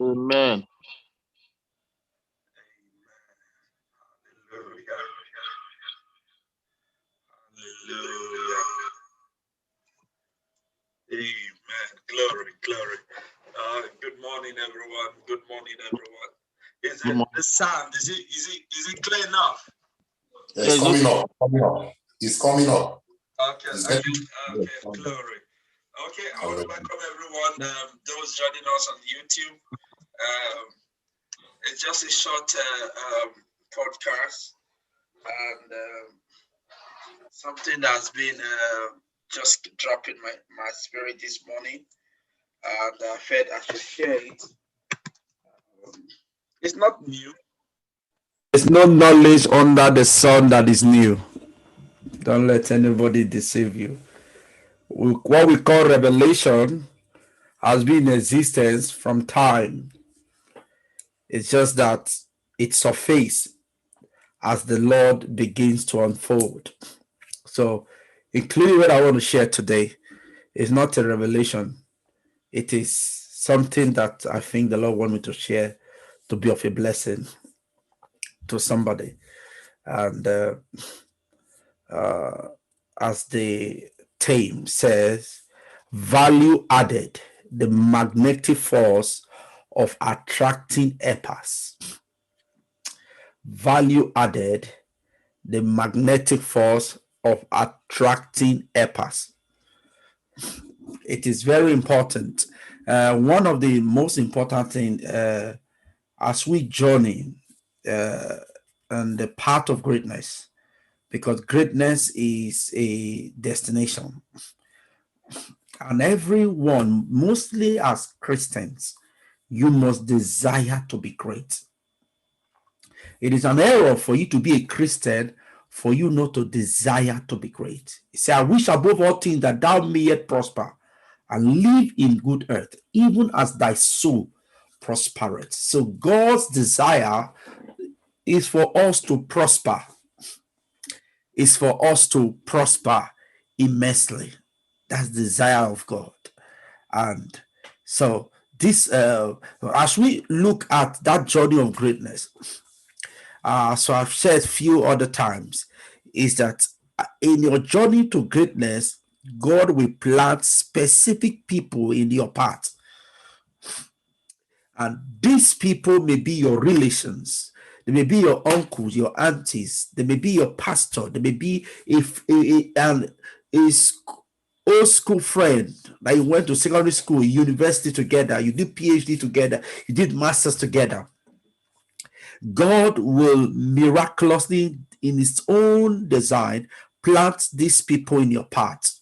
Amen. Hallelujah. Hallelujah. Amen. Glory, glory. Good morning, everyone. Good morning, everyone. Is Good it morning. the sound? Is it clear enough? Yeah, Yeah, it's it's coming okay. up. Coming up. It's coming up. Okay, It's okay, getting. Yeah, okay. coming up. Glory. Okay, I want to Hallelujah. welcome everyone. Those joining us on YouTube. Um, it's just a short podcast and something that's been just dropping my spirit this morning, and I felt I should share it. Um, it's not new. There's no knowledge under the sun that is new. Don't let anybody deceive you. What we call revelation has been in existence from time. It's just that it surfaces as the Lord begins to unfold. So, including what I want to share today is not a revelation. It is something that I think the Lord wants me to share to be of a blessing to somebody. And as the theme says, value added, the magnetic force of attracting helpers. Value added, the magnetic force of attracting helpers. It is very important. One of the most important things as we journey on the path of greatness, because greatness is a destination. And everyone, mostly as Christians, you must desire to be great. It is an error for you to be a Christian for you not to desire to be great. He said, I wish above all things that thou mayest prosper and live in good earth, even as thy soul prospereth. So God's desire is for us to prosper, is for us to prosper immensely. That's the desire of God. And so this as we look at that journey of greatness, so I've said a few other times, is that in your journey to greatness, God will plant specific people in your path. And these people may be your relations, they may be your uncles, your aunties, they may be your pastor, they may be an old school friend that you went to secondary school, university together, you did PhD together, you did masters together. God will miraculously, in his own design, plant these people in your path.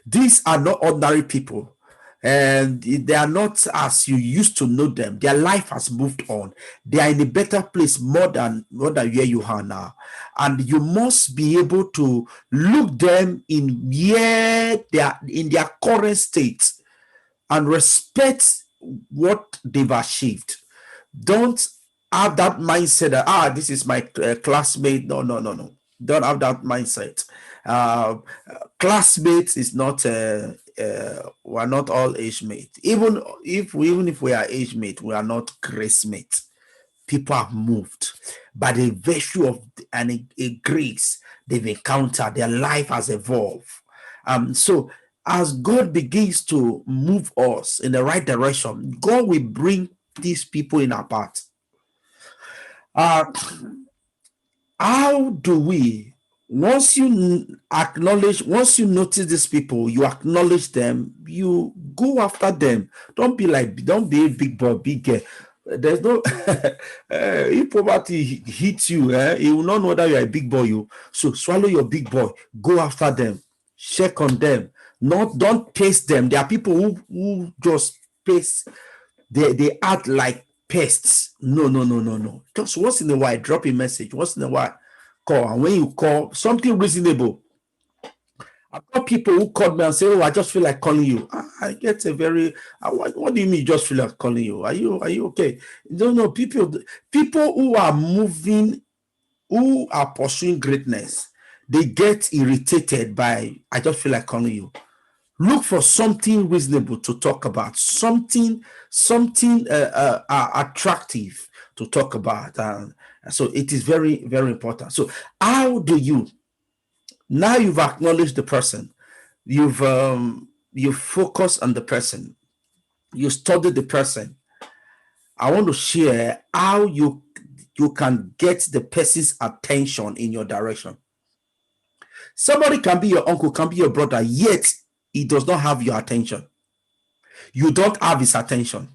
These are not ordinary people, and they are not as you used to know them. Their life has moved on. They are in a better place more than where you are now. And you must be able to look them in where they are in their current state and respect what they've achieved. Don't have that mindset that this is my classmate. No, no, no, no. Don't have that mindset. Uh, Classmates is not. We're not all age mates. Even if we are age mates, we are not grace mates. People have moved by the virtue of a grace they've encountered. Their life has evolved. So as God begins to move us in the right direction, God will bring these people in our path. How do we, once you notice these people, you acknowledge them, you go after them. Don't be a big boy, big girl. There's no if poverty hits you, you will not know that you're a big boy. So swallow your big boy, go after them, check on them. Don't paste them. There are people who just paste, they act like pests. No, no, no, no, no. Just once in a while, drop a message. Once in a while, call. And when you call, something reasonable. I've got people who called me and say, "Oh, I just feel like calling you." I get a very, what do you mean you just feel like calling you? Are you okay? No, people who are moving, who are pursuing greatness, they get irritated by, I just feel like calling you. Look for something reasonable to talk about, something attractive to talk about. So it is very, very important. So how do you, now you've acknowledged the person, you've focused on the person, you studied the person. I want to share how you can get the person's attention in your direction. Somebody can be your uncle, can be your brother, yet he does not have your attention. You don't have his attention.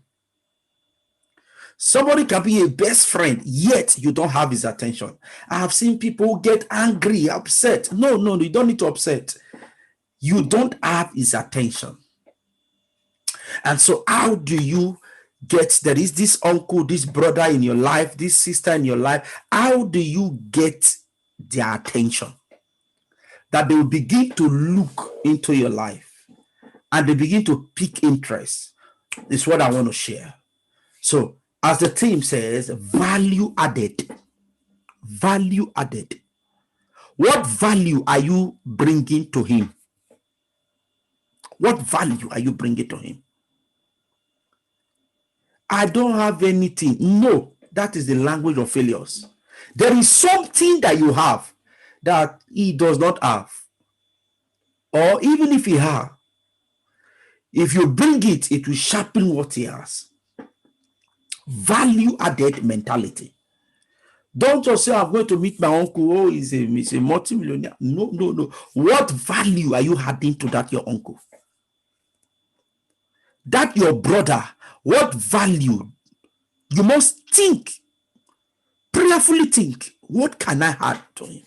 Somebody can be a best friend, yet you don't have his attention. I have seen people get angry, upset. No, you don't need to upset. You don't have his attention. And so how do you get, there is this uncle, this brother in your life, this sister in your life, how do you get their attention? That they will begin to look into your life and they begin to pick interest. This is what I want to share. So, as the theme says, value added. Value added. What value are you bringing to him? What value are you bringing to him? I don't have anything. No, that is the language of failures. There is something that you have that he does not have. Or even if he has, if you bring it, it will sharpen what he has. Value added mentality. Don't just say, I'm going to meet my uncle. Oh, he's a multi-millionaire. No. What value are you adding to that your uncle? That your brother, what value? You must think, prayerfully think, what can I add to him?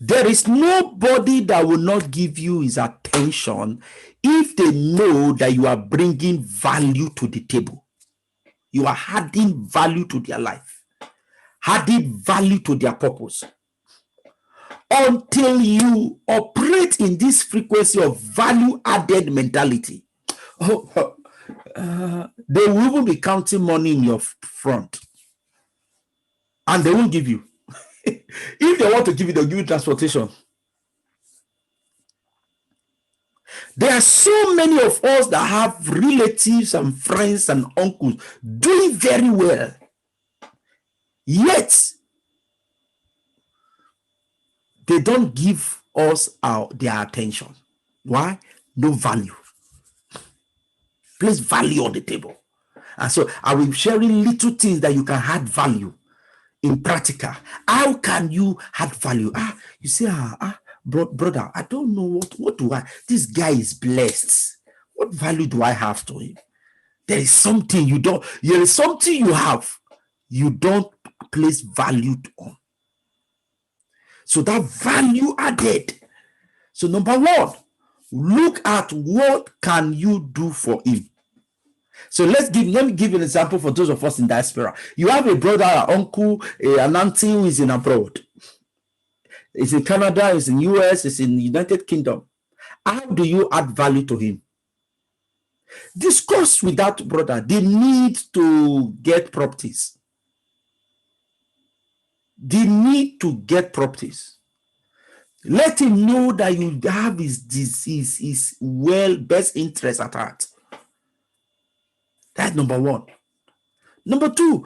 There is nobody that will not give you his attention if they know that you are bringing value to the table. You are adding value to their life, adding value to their purpose. Until you operate in this frequency of value-added mentality, they will even be counting money in your front. And they won't give you. If they want to give you, they'll give you transportation. There are so many of us that have relatives and friends and uncles doing very well. Yet, they don't give us their attention. Why? No value. Place value on the table. And so I will be sharing little things that you can add value in practical. How can you add value? You say, brother, I don't know what do I, this guy is blessed. What value do I have to him? There is something you don't, there is something you have, you don't place value on. So that value added. So number one, look at what can you do for him. So let me give you an example for those of us in diaspora. You have a brother, an uncle, an auntie who is in abroad. It's in Canada, it's in US, it's in the United Kingdom. How do you add value to him? Discuss with that brother the need to get properties. The need to get properties. Let him know that you have his disease, his best interest at heart. That's number one. Number two,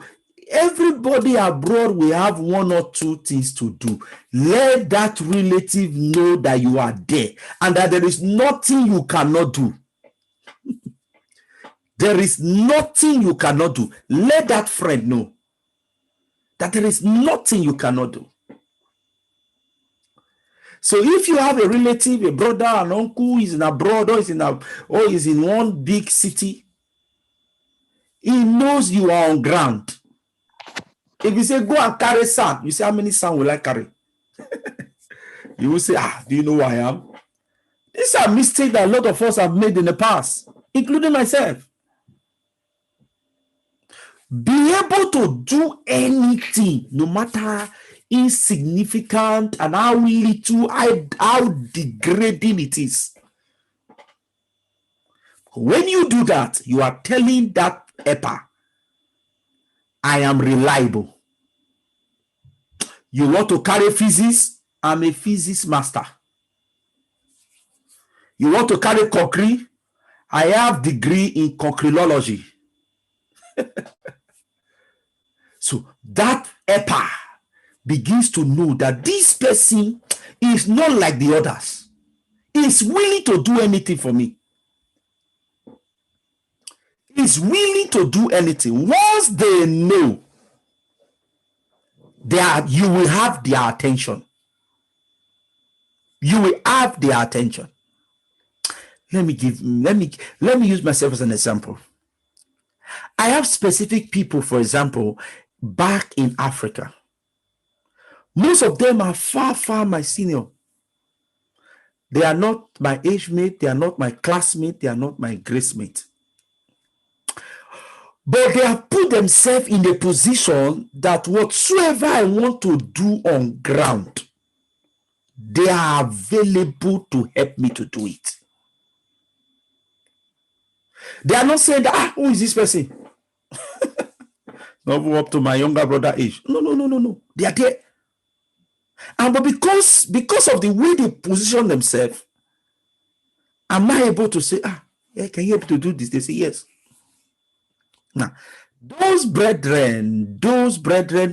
everybody abroad will have one or two things to do. Let that relative know that you are there and that there is nothing you cannot do. There is nothing you cannot do. Let that friend know that there is nothing you cannot do. So if you have a relative, a brother, an uncle who is in abroad or is in one big city, he knows you are on ground. If you say, go and carry sand, you say, how many sand will I carry? You will say, do you know who I am? These are mistakes that a lot of us have made in the past, including myself. Be able to do anything, no matter insignificant and how little, how degrading it is. When you do that, you are telling that EPA, I am reliable. You want to carry physics? I'm a physics master. You want to carry concrete? I have degree in concretology. So that helper begins to know that this person is not like the others. Is willing to do anything for me. Is willing to do anything. Once they know, you will have their attention. You will have their attention. Let me use myself as an example. I have specific people, for example, back in Africa. Most of them are far my senior. They are not my age mate, they are not my classmate, they are not my grace mate. But they have put themselves in a position that whatsoever I want to do on ground, they are available to help me to do it. They are not saying that, who is this person? Not up to my younger brother age. No. They are there. And but because of the way they position themselves, am I able to say, yeah, can you help to do this? They say yes. Now, those brethren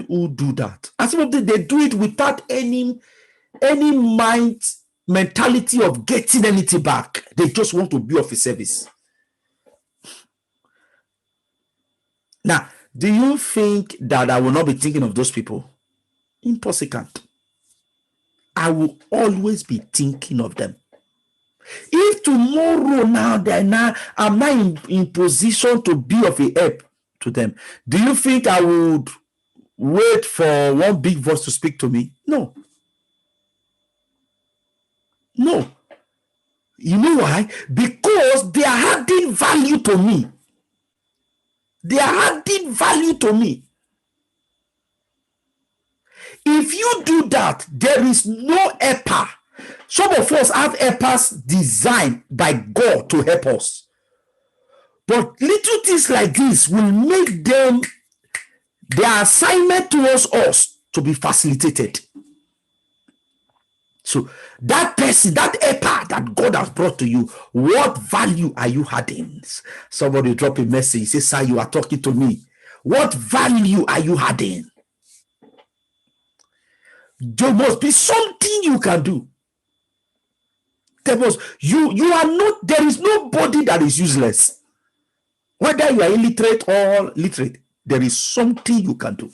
who do that, and some of them, they do it without any mentality of getting anything back. They just want to be of a service. Now, do you think that I will not be thinking of those people? Impossible. I will always be thinking of them. If tomorrow I'm not in position to be of a help to them, do you think I would wait for one big voice to speak to me? No. You know why? Because they are adding value to me. If you do that, there is no helper. Some of us have helpers designed by God to help us. But little things like this will make them, their assignment towards us, to be facilitated. So that person, that helper that God has brought to you, what value are you adding? Somebody drop a message, say, sir, you are talking to me. What value are you adding? There must be something you can do. There is nobody that is useless. Whether you are illiterate or literate, there is something you can do.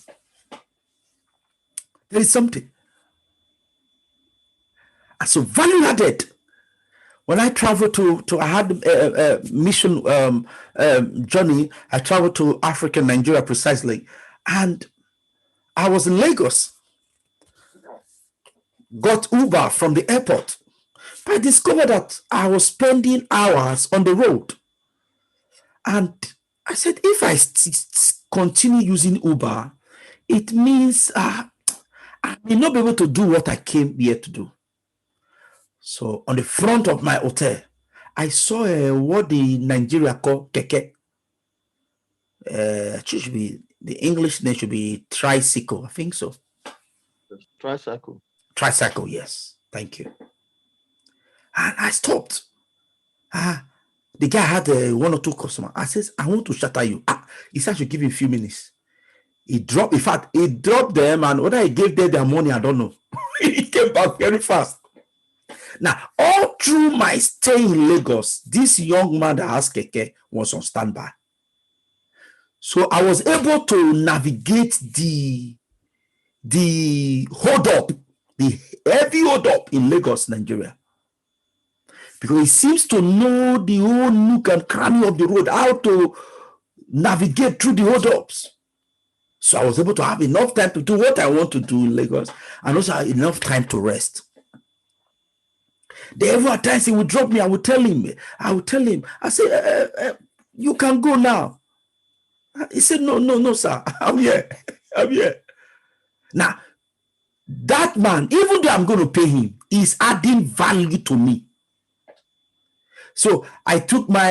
There is something. And so value added. When I traveled I had a mission journey. I traveled to Africa, Nigeria precisely, and I was in Lagos. Got Uber from the airport. But I discovered that I was spending hours on the road. And I said, if I continue using Uber, it means I may not be able to do what I came here to do. So on the front of my hotel, I saw what the Nigeria call keke. It should be, the English name should be tricycle. I think so. Tricycle. Tricycle, yes. Thank you. And I stopped. The guy had one or two customers. I said, I want to shatter you. He said I should give him a few minutes. He dropped them, and whether he gave them their money, I don't know. He came back very fast. Now, all through my stay in Lagos, this young man that has keke was on standby. So I was able to navigate the hold up, the heavy hold up in Lagos, Nigeria. Because he seems to know the whole nook and cranny of the road, how to navigate through the hold ups. So I was able to have enough time to do what I want to do in Lagos, and also enough time to rest. There were times he would drop me, I would tell him, I said, you can go now. He said, no, sir, I'm here. Now, that man, even though I'm going to pay him, is adding value to me. So I took my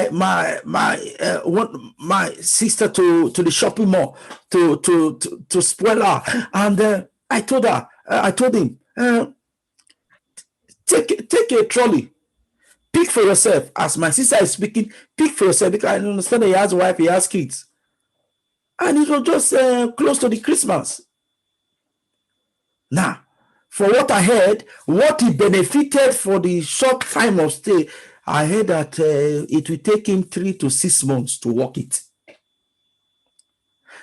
sister to the shopping mall to spoil her, and I told him, take a trolley, Pick for yourself. As my sister is speaking, pick for yourself, because I understand that he has a wife, he has kids. And it was just close to the Christmas. Now, for what I heard, what he benefited for the short time of stay, I heard that it will take him 3 to 6 months to work it.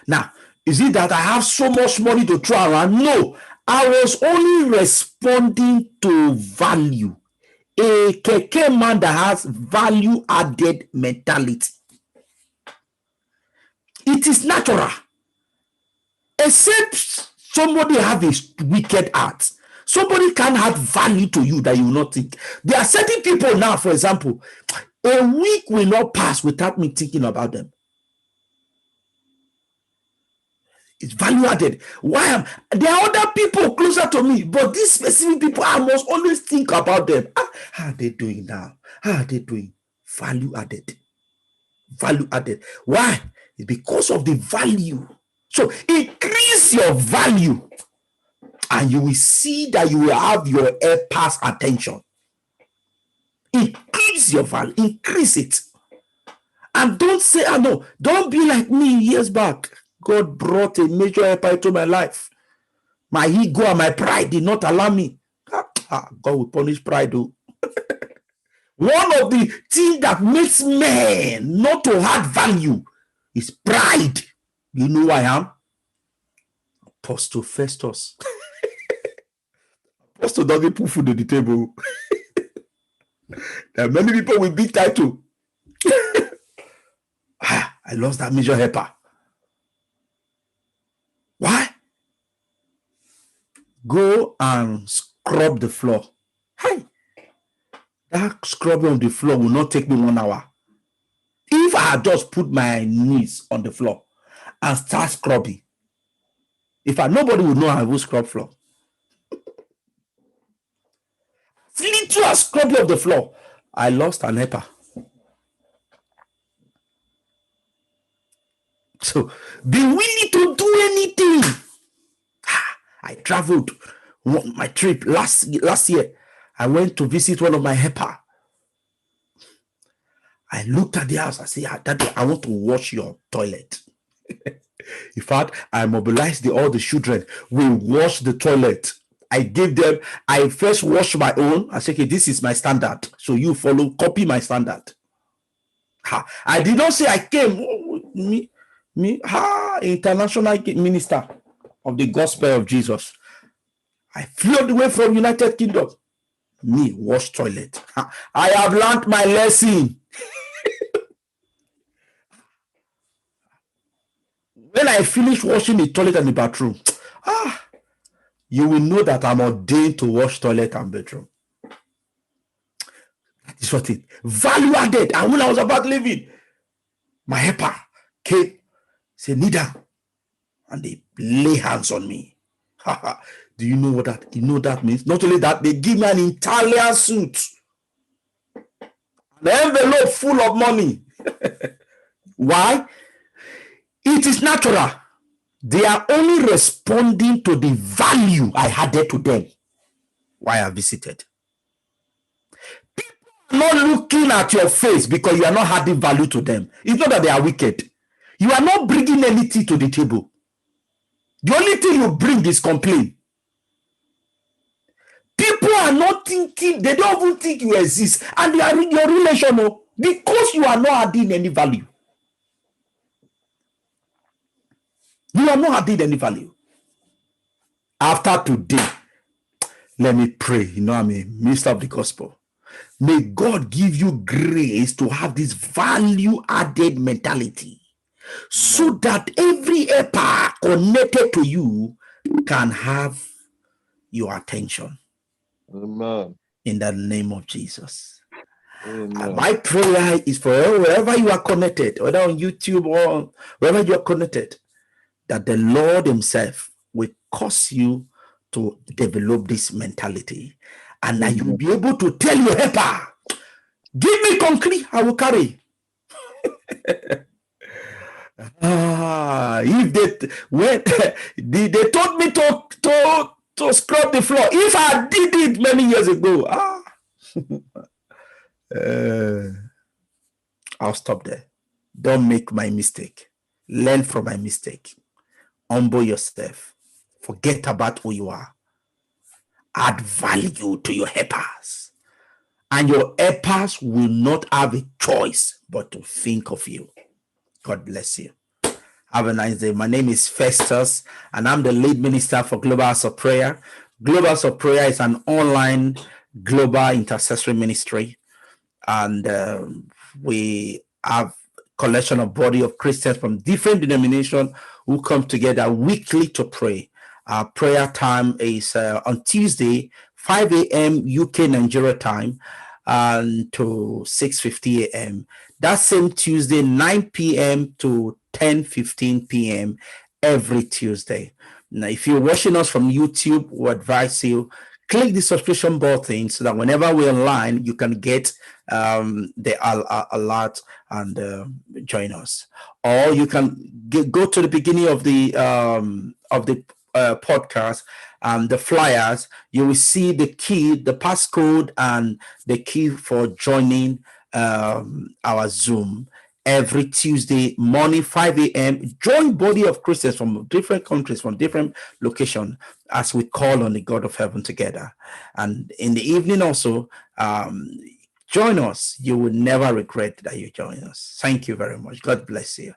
Now, is it that I have so much money to throw around? No, I was only responding to value. A keke man that has value added mentality. It is natural. Except somebody have a wicked heart. Somebody can add value to you that you will not think. There are certain people now, for example, a week will not pass without me thinking about them. It's value added. Why? There are other people closer to me, but these specific people, I must always think about them. How are they doing now? How are they doing? Value added. Value added. Why? It's because of the value. So increase your value, and you will see that you will have your helper's attention. Increase your value. Increase it. And don't say, no, don't be like me years back. God brought a major helper into my life. My ego and my pride did not allow me. God will punish pride. One of the things that makes men not to add value is pride. You know who I am? Apostle Festus. Apostle doesn't put food on the table. There are many people with big title. I lost that major helper. Why? Go and scrub the floor. Hey, that scrubbing on the floor will not take me 1 hour. If I had just put my knees on the floor and start scrubbing, nobody would know I will scrub floor. Little as scrubbing of the floor, I lost an helper. So be willing to do anything. I traveled my trip last year. I went to visit one of my helper. I looked at the house. I said, Daddy, I want to wash your toilet. In fact, I mobilized all the children. We wash the toilet. I gave them, I first washed my own. I said, okay, this is my standard. So you copy my standard. I did not say I came, international minister of the gospel of Jesus. I flew all the way from United Kingdom. Me, wash toilet. I have learned my lesson. When I finish washing the toilet and the bathroom, you will know that I'm ordained to wash toilet and bathroom. That is what it value added. And when I was about leaving, my helper came, said, kneel down, and they lay hands on me. Do you know what that? You know that means? Not only that, they give me an Italian suit, an envelope full of money. Why? It is natural. They are only responding to the value I added to them while I visited. People are not looking at your face because you are not adding value to them. It's not that they are wicked. You are not bringing anything to the table. The only thing you bring is complaint. People are not thinking, they don't even think you exist, and they are in your relation because you are not adding any value. You are not adding any value. After today, let me pray. I'm a minister of the gospel. May God give you grace to have this value added mentality, so that every helper connected to you can have your attention. Amen. In the name of Jesus. Amen. My prayer is for wherever you are connected, whether on YouTube or wherever you are connected, that the Lord himself will cause you to develop this mentality, and that you will be able to tell your helper, give me concrete, I will carry. If they told me to scrub the floor, if I did it many years ago, I'll stop there. Don't make my mistake. Learn from my mistake. Humble yourself. Forget about who you are. Add value to your helpers. And your helpers will not have a choice but to think of you. God bless you. Have a nice day. My name is Festus, and I'm the lead minister for Global House of Prayer. Global House of Prayer is an online global intercessory ministry, and we have collection of body of Christians from different denominations who come together weekly to pray. Our prayer time is on Tuesday, 5 a.m. UK Nigeria time, and to 6:50 a.m. That same Tuesday, 9 p.m. to 10:15 p.m. every Tuesday. Now, if you're watching us from YouTube, we advise you click the subscription button so that whenever we're online, you can get the alert and join us. Or you can go to the beginning of the podcast, the flyers. You will see the key, the passcode, and the key for joining our Zoom every Tuesday morning, 5 a.m. Join body of Christians from different countries, from different locations, as we call on the God of heaven together. And in the evening also, join us. You will never regret that you join us. Thank you very much. God bless you.